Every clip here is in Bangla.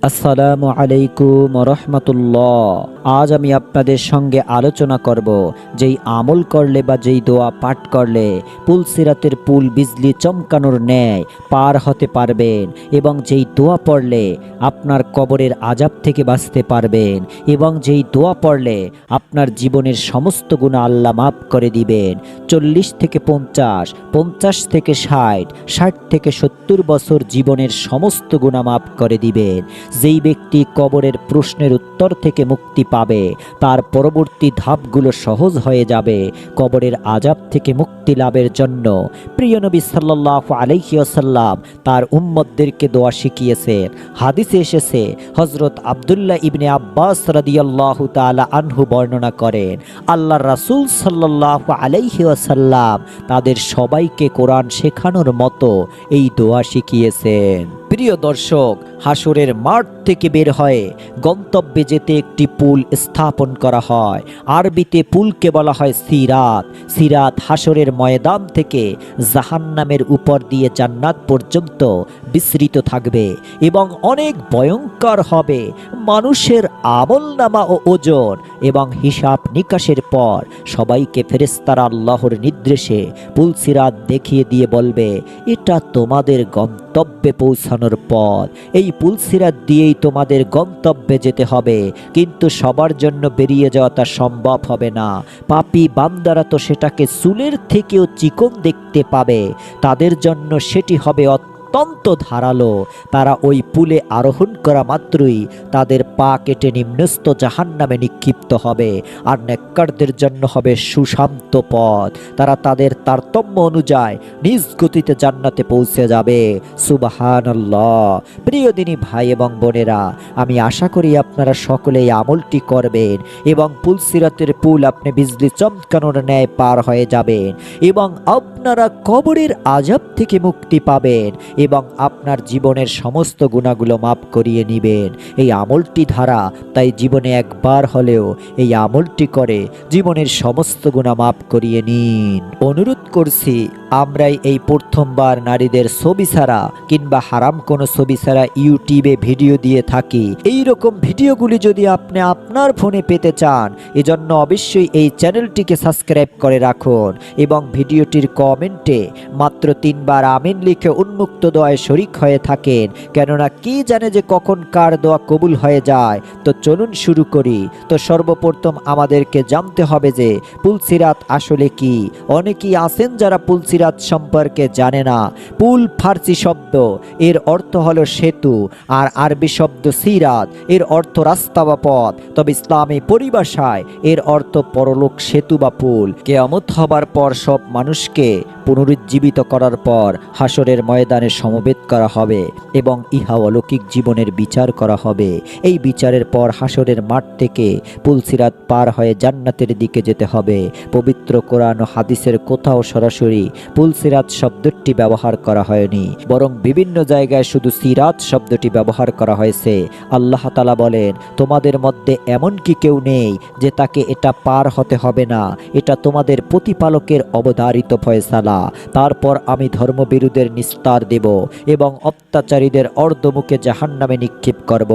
আসসালামু আলাইকুম রহমতুল্লাহ। আজ আমি আপনাদের সঙ্গে আলোচনা করব যেই আমল করলে বা যেই দোয়া পাঠ করলে পুলসিরাতের পুল বিজলি চমকানোর ন্যায় পার হতে পারবেন, এবং যেই দোয়া পড়লে আপনার কবরের আযাব থেকে বাঁচতে পারবেন, এবং যেই দোয়া পড়লে আপনার জীবনের সমস্ত গুনাহ আল্লাহ মাফ করে দিবেন। 40 থেকে 50, 50 থেকে 60, 60 থেকে 70 বছর জীবনের সমস্ত গুনাহ মাফ করে দিবেন। যেই ব্যক্তি কবরের প্রশ্নের উত্তর থেকে মুক্তি পাবে, তার পরবর্তী ধাপগুলো সহজ হয়ে যাবে। কবরের আযাব থেকে মুক্তি লাভের জন্য প্রিয় নবী সাল্লাল্লাহু আলাইহি ওয়াসাল্লাম তার উম্মতদেরকে দোয়া শিখিয়েছেন। হাদিসে এসেছে, হযরত আব্দুল্লাহ ইবনে আব্বাস রাদিয়াল্লাহু তাআলা আনহু বর্ণনা করেন, আল্লাহর রাসূল সাল্লাল্লাহু আলাইহি ওয়াসাল্লাম তাদের সবাইকে কোরআন শেখানোর মতো এই দোয়া শিখিয়েছেন। প্রিয় দর্শক, হাসরের মাঠ থেকে বের হয়ে গন্তব্যে যেতে একটি পুল স্থাপন করা হয়। আরবিতে পুলকে বলা হয় সিরাত। সিরাত হাসরের ময়দান থেকে জাহান্নামের উপর দিয়ে জান্নাত পর্যন্ত বিস্তৃত থাকবে এবং অনেক ভয়ঙ্কর হবে। মানুষের আমলনামা ও ওজন এবং হিসাব নিকাশের পর সবাইকে ফেরেশতারা আল্লাহর নির্দেশে পুল সিরাত দেখিয়ে দিয়ে বলবে, এটা তোমাদের গন্তব্যে পৌঁছানোর পথ। এই পুল সিরাত দিয়েই তোমাদের গন্তব্যে যেতে হবে, কিন্তু সবার জন্য বেরিয়ে যাওয়া তা সম্ভব হবে না। পাপী বান্দারা তো সেটাকে চুলের থেকেও চিকন দেখতে পাবে, তাদের জন্য সেটি হবে অত্যন্ত ধারালো। তারা ওই পুলে আরোহণ করা মাত্রই তাদের পা কেটে নিম্নস্থ জাহান্নামে নিক্ষিপ্ত হবে, আর নেককারদের জন্য হবে সুশান্ত পথ। তারা তাদের তারতম্য অনুযায়ী নিজ গতিতে জান্নাতে পৌঁছে যাবে। সুবহানাল্লাহ। প্রিয় দিনী ভাই এবং বোনেরা, আমি আশা করি আপনারা সকলেই আমলটি করবেন এবং পুলসিরাতের পুল আপনি বিজলি চমকানোর ন্যায় পার হয়ে যাবেন, এবং আপনারা কবরের আযাব থেকে মুক্তি পাবেন এবং আপনার জীবনের সমস্ত গুনাহগুলো মাফ করিয়ে নেবেন। এই আমলটি ধারা তাই জীবনে একবার হলেও এই আমলটি করে জীবনের সমস্ত গুনাহ মাফ করিয়ে নিন। অনুরোধ করছি, আমরাই এই প্রথমবার নারীদের ছবি ছাড়া কিংবা হারাম কোনো ছবি ছাড়া ইউটিউবে ভিডিও দিয়ে থাকি। এই রকম ভিডিওগুলি যদি আপনি আপনার ফোনে পেতে চান, এজন্য অবশ্যই এই চ্যানেলটিকে সাবস্ক্রাইব করে রাখুন এবং ভিডিওটির কমেন্টে মাত্র 3 বার আমিন লিখে উন্মুক্ত দোয়ায় শরীক হয়ে থাকেন, কেননা কি জানে যে কখন কার দোয়া কবুল হয়ে যায়। তো চলুন শুরু করি। তো সর্বপ্রথম আমাদেরকে জানতে হবে যে পুলসিরাত আসলে কি। অনেকেই আছেন যারা পুলসিরাত সম্পর্কে জানে না। পুল ফার্সি শব্দ, এর অর্থ হলো সেতু, আর আরবি শব্দ সিরাত, এর অর্থ রাস্তা বা পথ। তবে ইসলামী পরিভাষায় এর অর্থ পরলোক সেতু বা পুল। কিয়ামত হবার পর সব মানুষকে পুনরুজ্জীবিত করার পর হাসরের ময়দানে সমবেত করা হবে এবং ইহা অলৌকিক জীবনের বিচার করা হবে। এই বিচারের পর হাসরের মাঠ থেকে পুলসিরাত পার হয়ে জান্নাতের দিকে যেতে হবে। পবিত্র কোরআন ও হাদিসের কোথাও সরাসরি পুলসিরাত শব্দটি ব্যবহার করা হয়নি, বরং বিভিন্ন জায়গায় শুধু সিরাত শব্দটি ব্যবহার করা হয়েছে। আল্লাহ তাআলা বলেন, তোমাদের মধ্যে এমন কি কেউ নেই যে তাকে এটা পার হতে হবে না? এটা তোমাদের প্রতিপালকের অবধারিত ফয়সালা। তারপর আমি ধর্মবিরোধীদের নিস্তার দেব এবং অত্যাচারীদের অর্ধমুখে জাহান্নামে নিক্ষেপ করব।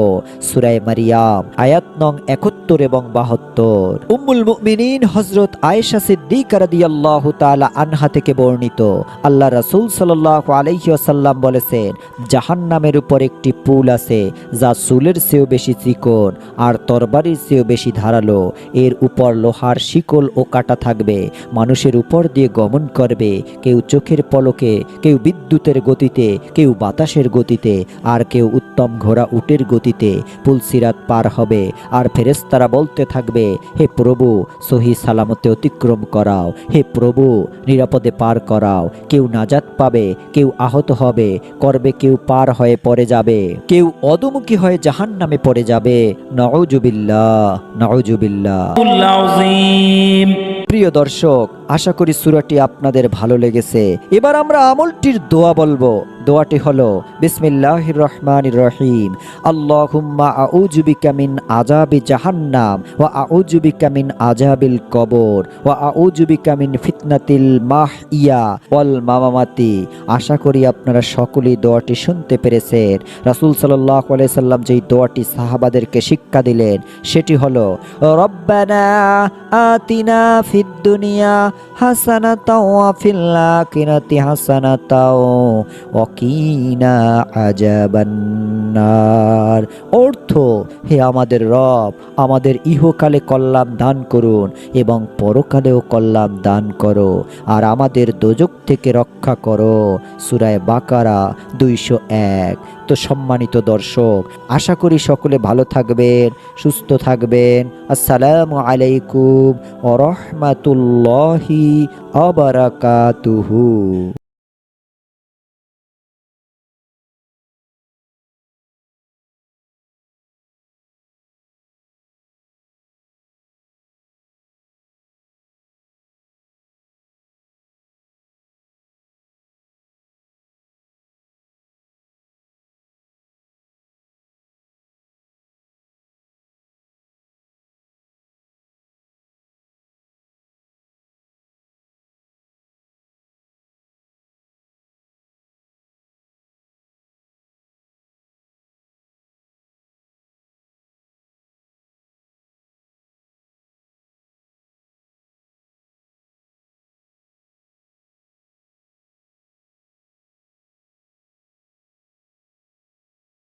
সূরা মারিয়াম আয়াত নং 71 এবং 72। উম্মুল মুমিনিন হযরত আয়েশা সিদ্দিকা রাদিয়াল্লাহু তাআলা আনহা থেকে বর্ণিত, আল্লাহ রাসূল সাল্লাল্লাহু আলাইহি ওয়াসাল্লাম বলেছেন, জাহান্নামের উপর একটি পুল আছে যা চুলের চেয়েও বেশি চিকন আর তরবারির চেয়েও বেশি ধারালো। এর উপর লোহার শিকল ও কাঁটা থাকবে। মানুষের উপর দিয়ে গমন করবে, কেউ চোখের পলকে, কেউ বিদ্যুতের গতিতে, কেউ বাতাসের গতিতে, আর কেউ উত্তম ঘোড়া উটের গতিতে পুলসিরাত পার হবে। আর ফেরেশতারা বলতে থাকবে, হে প্রভু, সহি সালামতে অতিক্রম করাও, হে প্রভু, নিরাপদে পার করাও। কেউ নাজাত পাবে, কেউ আহত হবে, করবে কেউ পার হয়ে পড়ে যাবে, কেউ অধোমুখী হয়ে জাহান্নামে পড়ে যাবে। নাউজুবিল্লাহ, নাউজুবিল্লাহ। প্রিয় দর্শক, আশা করি সূরাটি আপনাদের ভালো লেগেছে। এবার আমরা আমলটির দোয়া বলবো। দোয়াটি হলো বিসমিল্লাহির রহমানির রহিম। আল্লাহুম্মা আউযু বিকা মিন আযাবি জাহান্নাম ওয়া আউযু বিকা মিন আযাবিল কবর ওয়া আউযু বিকা মিন ফিতনাতিল মাহইয়া ওয়াল মামামাতি। আশা করি আপনারা সকলেই দোয়াটি শুনতে পেরেছেন। রাসূল সাল্লাল্লাহু আলাইহি সাল্লাম যেই দোয়াটি সাহাবাদেরকে শিক্ষা দিলেন সেটি হলো রব্বানা আতিনা ফিদ দুনিয়া হাসানাতাও ওয়া ফিল আখিরাতি হাসানাতাও ওয়া কিনা আযাবান্নার। অর্থ, হে আমাদের রব, আমাদের ইহকালে কল্যাণ দান করুন এবং পরকালেও কল্যাণ দান করো, আর আমাদের দোজখ থেকে রক্ষা করো। সূরা বাকারা 201। তো সম্মানিত দর্শক, আশা করি সকলে ভালো থাকবেন, সুস্থ থাকবেন। আসসালামু আলাইকুম ওয়া রাহমাতুল্লাহি ওয়া বারাকাতুহু।